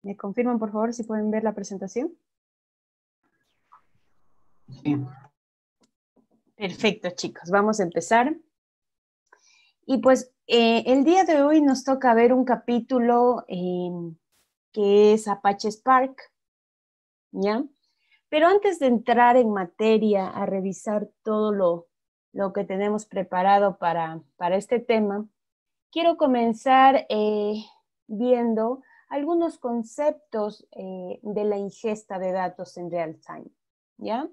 ¿Me confirman, por favor, si pueden ver la presentación? Sí. Perfecto, chicos. Vamos a empezar. Y pues el día de hoy nos toca ver un capítulo que es Apache Spark, ¿ya? Pero antes de entrar en materia, a revisar todo lo que tenemos preparado para este tema, quiero comenzar viendo algunos conceptos de la ingesta de datos en real time, ¿ya?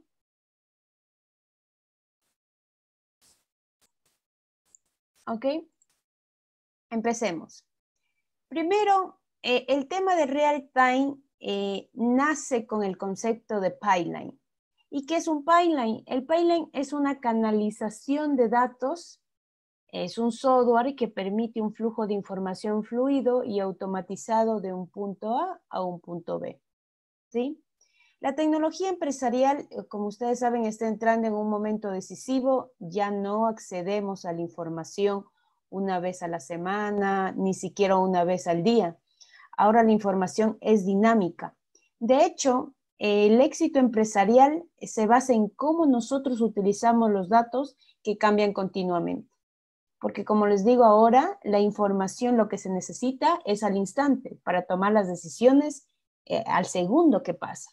¿Ok? Empecemos. Primero, el tema de real time nace con el concepto de pipeline. ¿Y qué es un pipeline? El pipeline es una canalización de datos, es un software que permite un flujo de información fluido y automatizado de un punto A un punto B. ¿Sí? La tecnología empresarial, como ustedes saben, está entrando en un momento decisivo. Ya no accedemos a la información una vez a la semana, ni siquiera una vez al día. Ahora la información es dinámica. De hecho, el éxito empresarial se basa en cómo nosotros utilizamos los datos que cambian continuamente. Porque como les digo ahora, la información lo que se necesita es al instante para tomar las decisiones al segundo que pasa.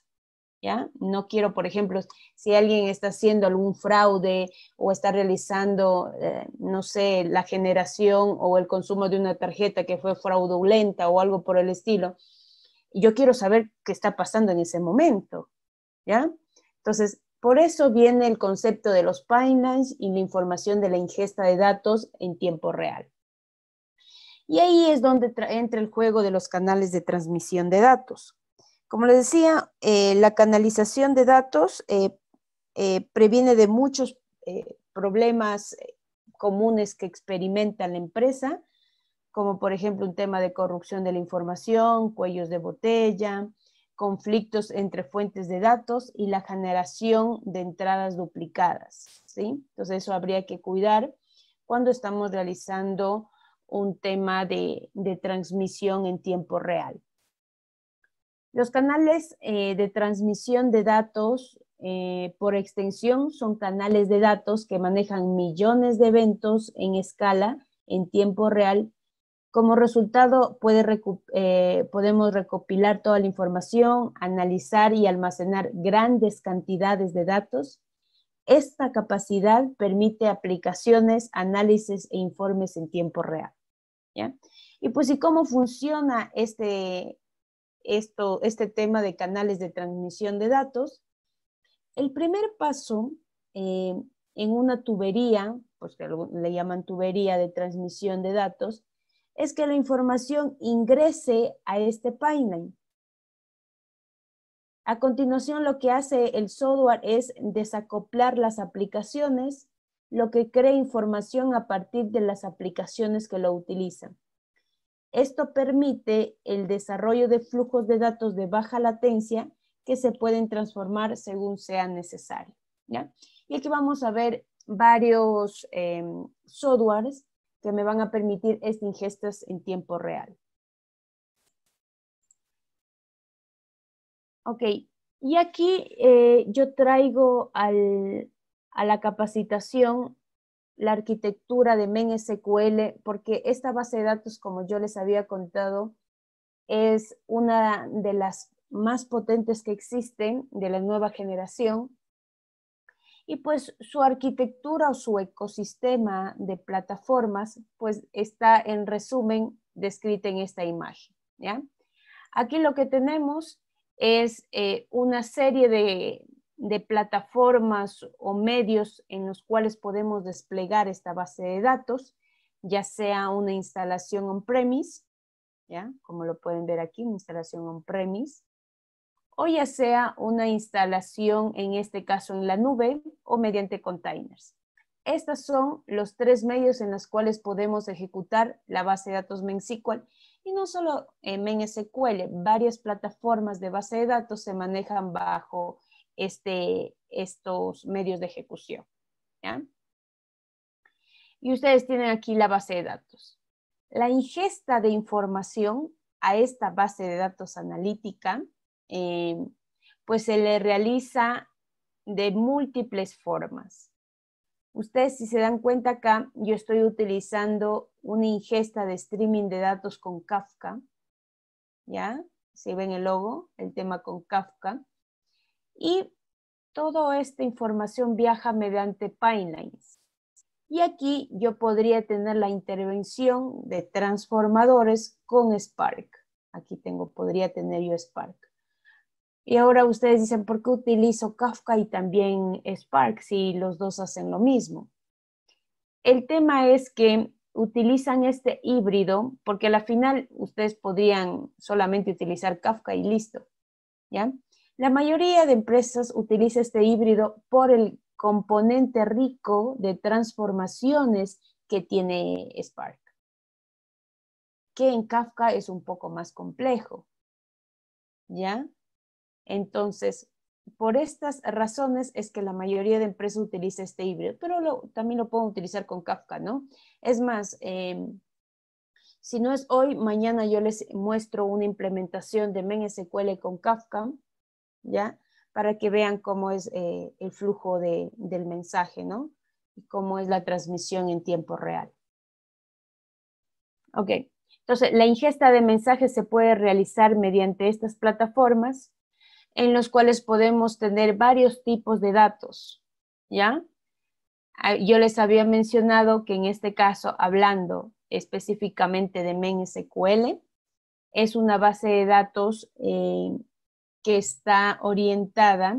¿Ya? No quiero, por ejemplo, si alguien está haciendo algún fraude o está realizando, no sé, la generación o el consumo de una tarjeta que fue fraudulenta o algo por el estilo, yo quiero saber qué está pasando en ese momento, ¿ya? Entonces, por eso viene el concepto de los pipelines y la información de la ingesta de datos en tiempo real. Y ahí es donde entra el juego de los canales de transmisión de datos. Como les decía, la canalización de datos previene de muchos problemas comunes que experimenta la empresa, como por ejemplo un tema de corrupción de la información, cuellos de botella, conflictos entre fuentes de datos y la generación de entradas duplicadas, ¿sí? Entonces eso habría que cuidar cuando estamos realizando un tema de transmisión en tiempo real. Los canales de transmisión de datos, por extensión, son canales de datos que manejan millones de eventos en escala en tiempo real. Como resultado, podemos recopilar toda la información, analizar y almacenar grandes cantidades de datos. Esta capacidad permite aplicaciones, análisis e informes en tiempo real, ¿ya? Y pues, ¿y cómo funciona este tema de canales de transmisión de datos? El primer paso en una tubería, pues que le llaman tubería de transmisión de datos, es que la información ingrese a este pipeline. A continuación, lo que hace el software es desacoplar las aplicaciones, lo que crea información a partir de las aplicaciones que lo utilizan. Esto permite el desarrollo de flujos de datos de baja latencia que se pueden transformar según sea necesario, ¿ya? Y aquí vamos a ver varios softwares que me van a permitir estas ingestas en tiempo real. Ok, y aquí yo traigo a la capacitación la arquitectura de MenSQL, porque esta base de datos, como yo les había contado, es una de las más potentes que existen de la nueva generación. Y pues su arquitectura o su ecosistema de plataformas, pues está en resumen descrita en esta imagen, ¿ya? Aquí lo que tenemos es una serie de plataformas o medios en los cuales podemos desplegar esta base de datos, ya sea una instalación on-premise, ¿ya? Como lo pueden ver aquí, una instalación on-premise, o ya sea una instalación, en este caso en la nube, o mediante containers. Estos son los tres medios en los cuales podemos ejecutar la base de datos MenSQL. Y no solo en MenSQL, varias plataformas de base de datos se manejan bajo estos medios de ejecución, ¿ya? Y ustedes tienen aquí la base de datos. La ingesta de información a esta base de datos analítica, pues se le realiza de múltiples formas. Ustedes, si se dan cuenta acá, yo estoy utilizando una ingesta de streaming de datos con Kafka, ¿ya? Si ven el logo, el tema con Kafka. Y toda esta información viaja mediante pipelines. Y aquí yo podría tener la intervención de transformadores con Spark. Aquí podría tener yo Spark. Y ahora ustedes dicen, ¿por qué utilizo Kafka y también Spark si los dos hacen lo mismo? El tema es que utilizan este híbrido porque al final ustedes podrían solamente utilizar Kafka y listo, ¿ya? La mayoría de empresas utiliza este híbrido por el componente rico de transformaciones que tiene Spark, que en Kafka es un poco más complejo, ¿ya? Entonces, por estas razones es que la mayoría de empresas utiliza este híbrido, pero también lo pueden utilizar con Kafka, ¿no? Es más, si no es hoy, mañana yo les muestro una implementación de MenSQL con Kafka, ¿ya? Para que vean cómo es el flujo del mensaje, ¿no? Y cómo es la transmisión en tiempo real. Ok, entonces la ingesta de mensajes se puede realizar mediante estas plataformas en los cuales podemos tener varios tipos de datos, ¿ya? Yo les había mencionado que en este caso, hablando específicamente de MenSQL, es una base de datos que está orientada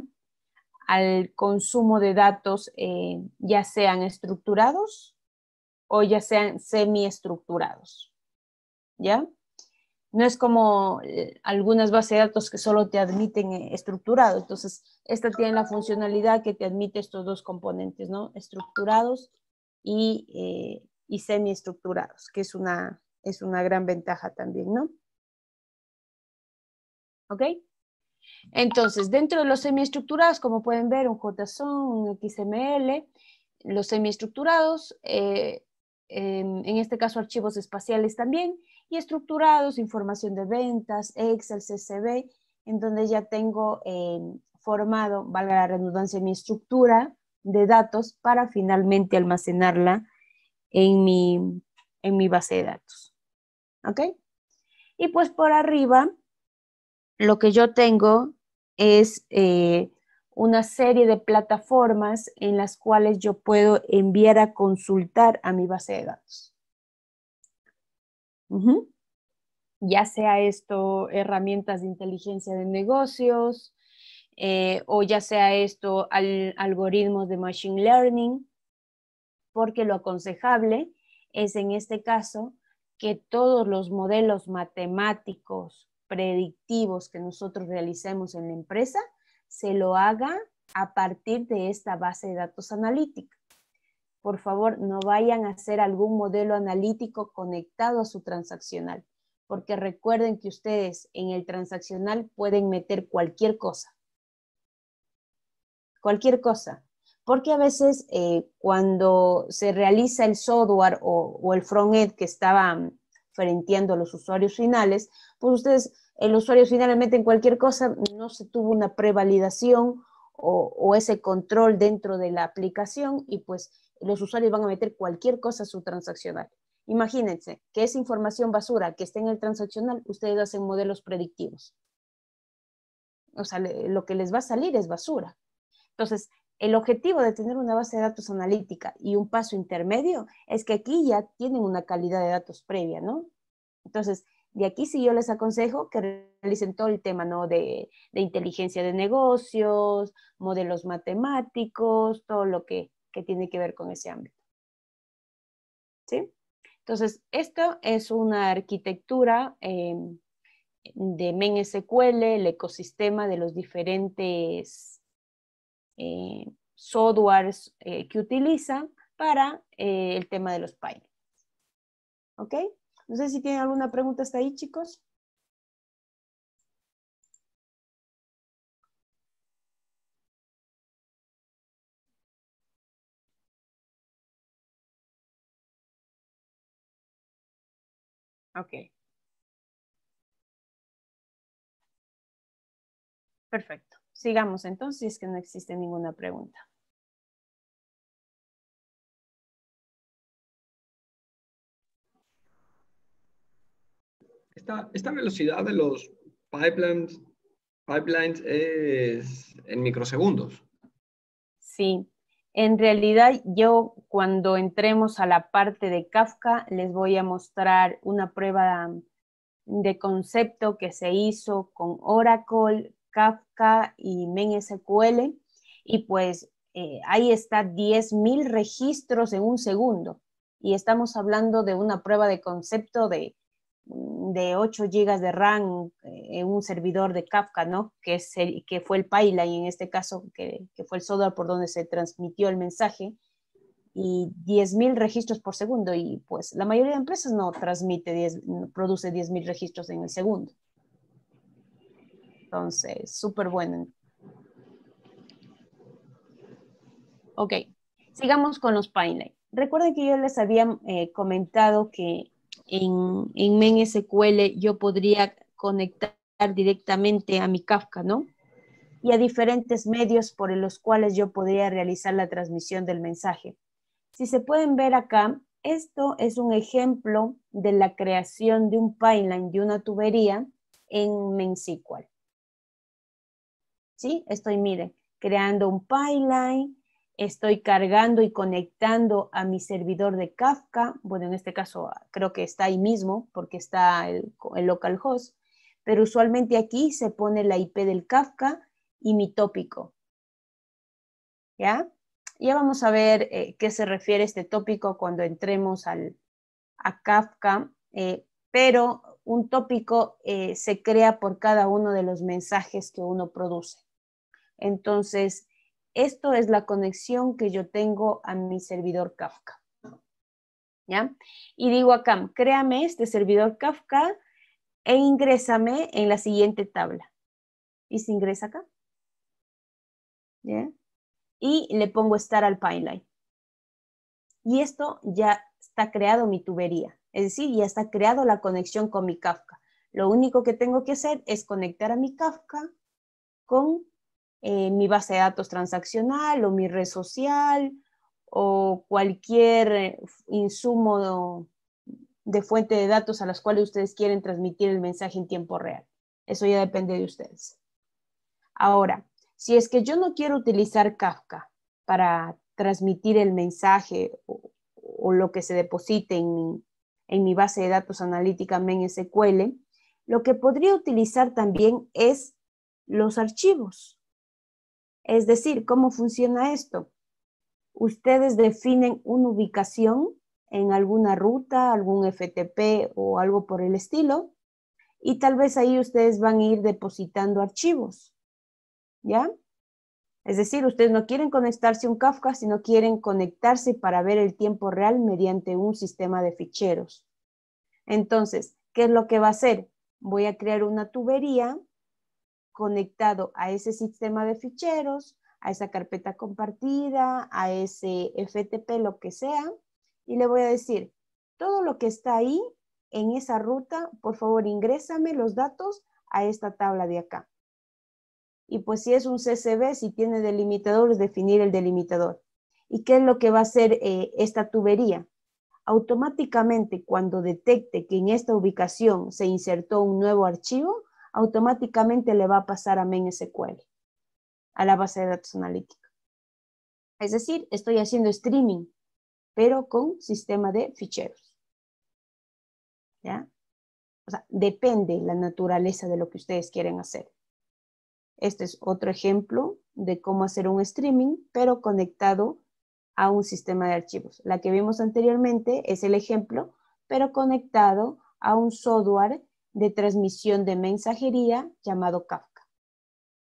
al consumo de datos, ya sean estructurados o ya sean semiestructurados, ¿ya? No es como algunas bases de datos que solo te admiten estructurado. Entonces, esta tiene la funcionalidad que te admite estos dos componentes, ¿no? Estructurados y semiestructurados, que es una gran ventaja también, ¿no? ¿Ok? Entonces, dentro de los semiestructurados, como pueden ver, un JSON, un XML, los semiestructurados, en este caso archivos espaciales también, y estructurados, información de ventas, Excel, CSV, en donde ya tengo formado, valga la redundancia, mi estructura de datos para finalmente almacenarla en mi base de datos. ¿Ok? Y pues por arriba, lo que yo tengo es una serie de plataformas en las cuales yo puedo enviar a consultar a mi base de datos. Ya sea esto herramientas de inteligencia de negocios, o ya sea esto algoritmos de machine learning, porque lo aconsejable es en este caso que todos los modelos matemáticos predictivos que nosotros realicemos en la empresa se lo haga a partir de esta base de datos analítica. Por favor, no vayan a hacer algún modelo analítico conectado a su transaccional, porque recuerden que ustedes en el transaccional pueden meter cualquier cosa. Cualquier cosa. Porque a veces cuando se realiza el software o el front-end que estaba frenteando a los usuarios finales, pues ustedes, el usuario final meten cualquier cosa, no se tuvo una prevalidación o ese control dentro de la aplicación y pues los usuarios van a meter cualquier cosa a su transaccional. Imagínense que esa información basura que está en el transaccional, ustedes hacen modelos predictivos. O sea, lo que les va a salir es basura. Entonces, el objetivo de tener una base de datos analítica y un paso intermedio es que aquí ya tienen una calidad de datos previa, ¿no? Entonces, de aquí sí yo les aconsejo que realicen todo el tema, ¿no? De inteligencia de negocios, modelos matemáticos, todo lo que tiene que ver con ese ámbito. ¿Sí? Entonces, esto es una arquitectura de MenSQL, el ecosistema de los diferentes softwares que utilizan para el tema de los pipelines. ¿Ok? No sé si tienen alguna pregunta hasta ahí, chicos. Ok. Perfecto. Sigamos entonces, si es que no existe ninguna pregunta. Esta velocidad de los pipelines es en microsegundos. Sí, en realidad yo cuando entremos a la parte de Kafka les voy a mostrar una prueba de concepto que se hizo con Oracle, Kafka y MenSQL y pues ahí está 10.000 registros en un segundo y estamos hablando de una prueba de concepto de 8 GB de RAM en un servidor de Kafka, ¿no? Que fue el pipeline en este caso, que fue el software por donde se transmitió el mensaje, y 10.000 registros por segundo. Y pues la mayoría de empresas no produce 10.000 registros en el segundo. Entonces, súper bueno. Ok, sigamos con los pipelines. Recuerden que yo les había comentado que en MenSQL yo podría conectar directamente a mi Kafka, ¿no? Y a diferentes medios por los cuales yo podría realizar la transmisión del mensaje. Si se pueden ver acá, esto es un ejemplo de la creación de un pipeline, de una tubería en MenSQL. ¿Sí? Estoy, miren, creando un pipeline, estoy cargando y conectando a mi servidor de Kafka. Bueno, en este caso creo que está ahí mismo porque está el localhost, pero usualmente aquí se pone la IP del Kafka y mi tópico. ¿Ya? Ya vamos a ver qué se refiere este tópico cuando entremos a Kafka, pero un tópico se crea por cada uno de los mensajes que uno produce. Entonces, esto es la conexión que yo tengo a mi servidor Kafka. ¿Ya? Y digo acá, créame este servidor Kafka e ingrésame en la siguiente tabla. Y se ingresa acá. ¿Ya? Y le pongo Start al pipeline. Y esto ya está creado mi tubería. Es decir, ya está creado la conexión con mi Kafka. Lo único que tengo que hacer es conectar a mi Kafka con mi base de datos transaccional o mi red social o cualquier insumo de fuente de datos a las cuales ustedes quieren transmitir el mensaje en tiempo real. Eso ya depende de ustedes. Ahora, si es que yo no quiero utilizar Kafka para transmitir el mensaje o lo que se deposite en mi base de datos analítica MenSQL, lo que podría utilizar también es los archivos. Es decir, ¿cómo funciona esto? Ustedes definen una ubicación en alguna ruta, algún FTP o algo por el estilo, y tal vez ahí ustedes van a ir depositando archivos, ¿ya? Es decir, ustedes no quieren conectarse a un Kafka, sino quieren conectarse para ver el tiempo real mediante un sistema de ficheros. Entonces, ¿qué es lo que va a hacer? Voy a crear una tubería conectado a ese sistema de ficheros, a esa carpeta compartida, a ese FTP, lo que sea, y le voy a decir, todo lo que está ahí en esa ruta, por favor, ingrésame los datos a esta tabla de acá. Y pues si es un CSV, si tiene delimitadores, definir el delimitador. ¿Y qué es lo que va a hacer esta tubería? Automáticamente, cuando detecte que en esta ubicación se insertó un nuevo archivo, automáticamente le va a pasar a MenSQL, a la base de datos analítica. Es decir, estoy haciendo streaming, pero con sistema de ficheros. ¿Ya? O sea, depende la naturaleza de lo que ustedes quieren hacer. Este es otro ejemplo de cómo hacer un streaming, pero conectado a un sistema de archivos. La que vimos anteriormente es el ejemplo, pero conectado a un software de transmisión de mensajería llamado Kafka.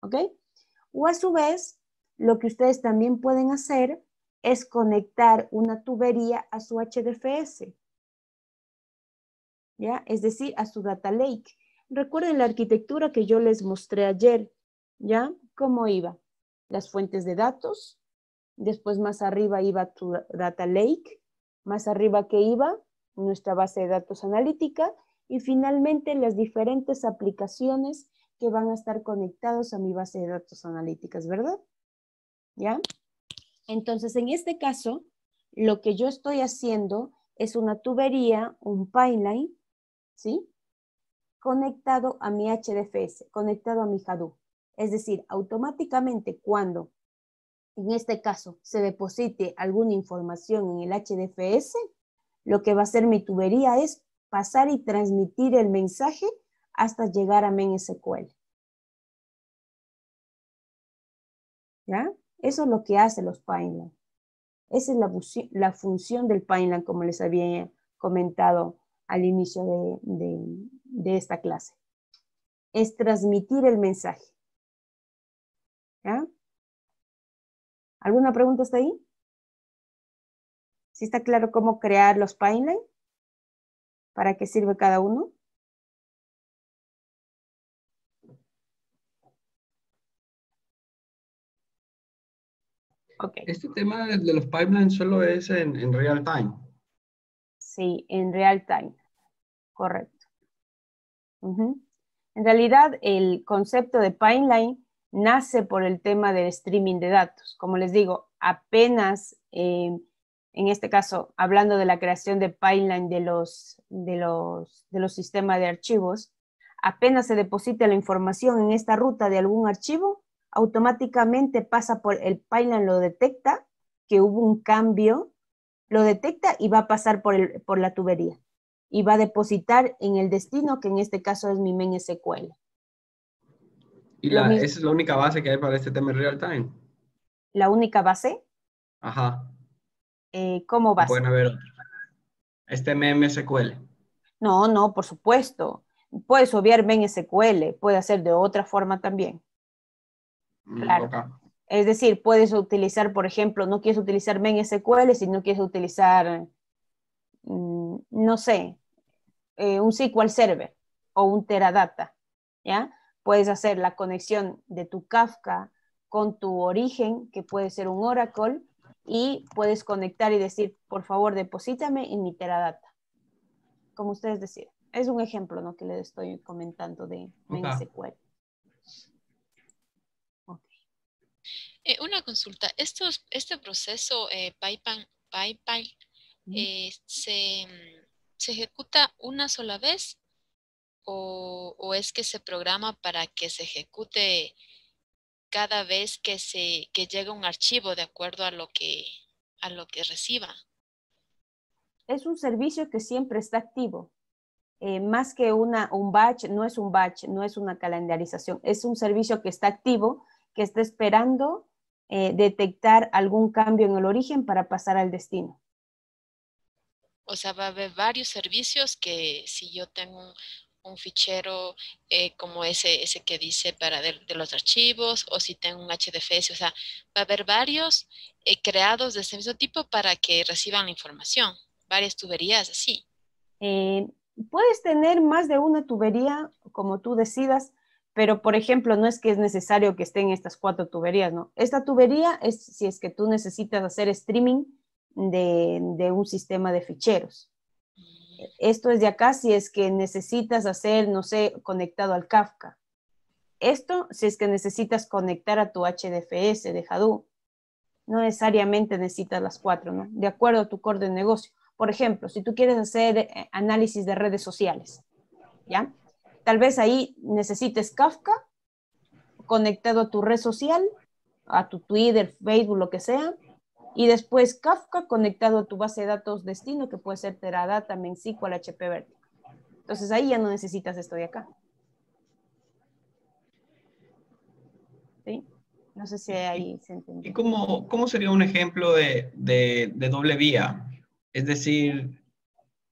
¿Ok? O a su vez, lo que ustedes también pueden hacer es conectar una tubería a su HDFS. ¿Ya? Es decir, a su data lake. Recuerden la arquitectura que yo les mostré ayer. ¿Ya? ¿Cómo iba? Las fuentes de datos, después más arriba iba tu data lake, más arriba que iba nuestra base de datos analítica y finalmente las diferentes aplicaciones que van a estar conectados a mi base de datos analíticas, ¿verdad? ¿Ya? Entonces, en este caso, lo que yo estoy haciendo es una tubería, un pipeline, ¿sí? Conectado a mi HDFS, conectado a mi Hadoop. Es decir, automáticamente cuando, en este caso, se deposite alguna información en el HDFS, lo que va a hacer mi tubería es pasar y transmitir el mensaje hasta llegar a MenSQL. ¿Ya? Eso es lo que hacen los pipelines. Esa es la función del pipeline, como les había comentado al inicio de esta clase. Es transmitir el mensaje. ¿Ya? ¿Alguna pregunta hasta ahí? ¿Sí está claro cómo crear los pipelines? ¿Para qué sirve cada uno? Ok. Este tema de los pipelines solo es en real time. Sí, en real time. Correcto. En realidad, el concepto de pipeline nace por el tema del streaming de datos. Como les digo, apenas, en este caso, hablando de la creación de pipeline de los sistemas de archivos, apenas se deposita la información en esta ruta de algún archivo, automáticamente pasa por el pipeline, lo detecta, que hubo un cambio, lo detecta y va a pasar por la tubería. Y va a depositar en el destino, que en este caso es mi MenSQL. Y esa es la única base que hay para este tema en real time. La única base. Ajá. ¿Cómo O base? pueden haber otros. Este MSQL. No, por supuesto. Puedes obviar MenSQL, puede hacer de otra forma también. Claro. Okay. Es decir, puedes utilizar, por ejemplo, no quieres utilizar MenSQL, si no quieres utilizar, no sé, un SQL Server o un Teradata, ¿ya? Puedes hacer la conexión de tu Kafka con tu origen, que puede ser un Oracle, y puedes conectar y decir, por favor, deposítame en mi Teradata, como ustedes decidan. Es un ejemplo, ¿no?, que les estoy comentando de MenSQL. Okay. Una consulta. Este proceso pipeline ¿se ejecuta una sola vez o es que se programa para que se ejecute cada vez que llega un archivo de acuerdo a lo que reciba? Es un servicio que siempre está activo. Más que un batch, no es un batch, no es una calendarización, es un servicio que está activo, que está esperando detectar algún cambio en el origen para pasar al destino. O sea, va a haber varios servicios que si yo tengo un fichero como ese que dice para de los archivos, o si tengo un HDFS, o sea, va a haber varios creados de ese mismo tipo para que reciban la información, varias tuberías así. Puedes tener más de una tubería como tú decidas, pero por ejemplo, no es que es necesario que estén estas 4 tuberías, ¿no? Esta tubería es si es que tú necesitas hacer streaming de un sistema de ficheros. Esto es de acá si es que necesitas hacer, no sé, conectado al Kafka. Esto si es que necesitas conectar a tu HDFS de Hadoop. No necesariamente necesitas las 4, ¿no? De acuerdo a tu core de negocio. Por ejemplo, si tú quieres hacer análisis de redes sociales, ¿ya? Tal vez ahí necesites Kafka conectado a tu red social, a tu Twitter, Facebook, lo que sea, y después Kafka conectado a tu base de datos destino, que puede ser Teradata, MenSQL, HP Vertica. Entonces ahí ya no necesitas esto de acá. ¿Sí? No sé si ahí se entendió. ¿Y cómo sería un ejemplo de doble vía? Es decir,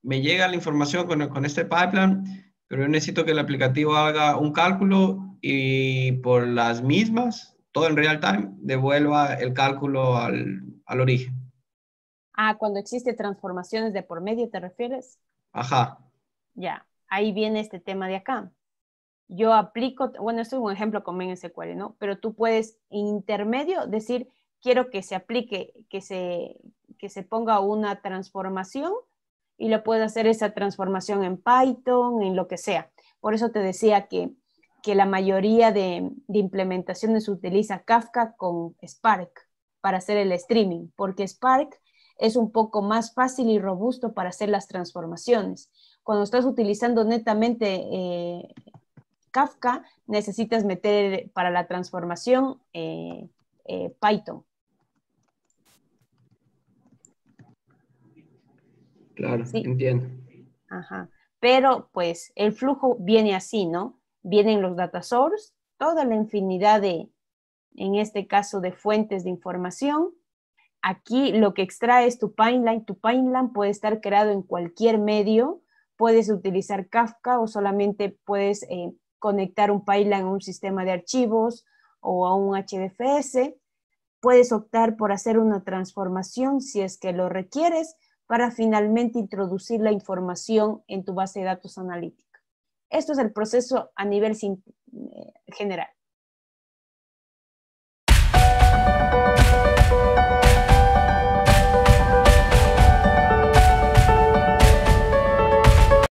me llega la información con este pipeline, pero yo necesito que el aplicativo haga un cálculo y por las mismas, todo en real time, devuelva el cálculo al origen. Ah, cuando existe transformaciones de por medio, ¿te refieres? Ajá. Ya, ahí viene este tema de acá. Yo aplico, bueno, esto es un ejemplo con MenSQL, ¿no? Pero tú puedes en intermedio decir, quiero que se aplique, que se ponga una transformación y lo puedes hacer esa transformación en Python, en lo que sea. Por eso te decía que que la mayoría de implementaciones utiliza Kafka con Spark para hacer el streaming, porque Spark es un poco más fácil y robusto para hacer las transformaciones. Cuando estás utilizando netamente Kafka, necesitas meter para la transformación Python. Claro, Sí. entiendo. Ajá. Pero pues el flujo viene así, ¿no? Vienen los data source, toda la infinidad en este caso, de fuentes de información. Aquí lo que extrae es tu pipeline. Tu pipeline puede estar creado en cualquier medio. Puedes utilizar Kafka o solamente puedes conectar un pipeline a un sistema de archivos o a un HDFS. Puedes optar por hacer una transformación si es que lo requieres para finalmente introducir la información en tu base de datos analítica. Esto es el proceso a nivel general.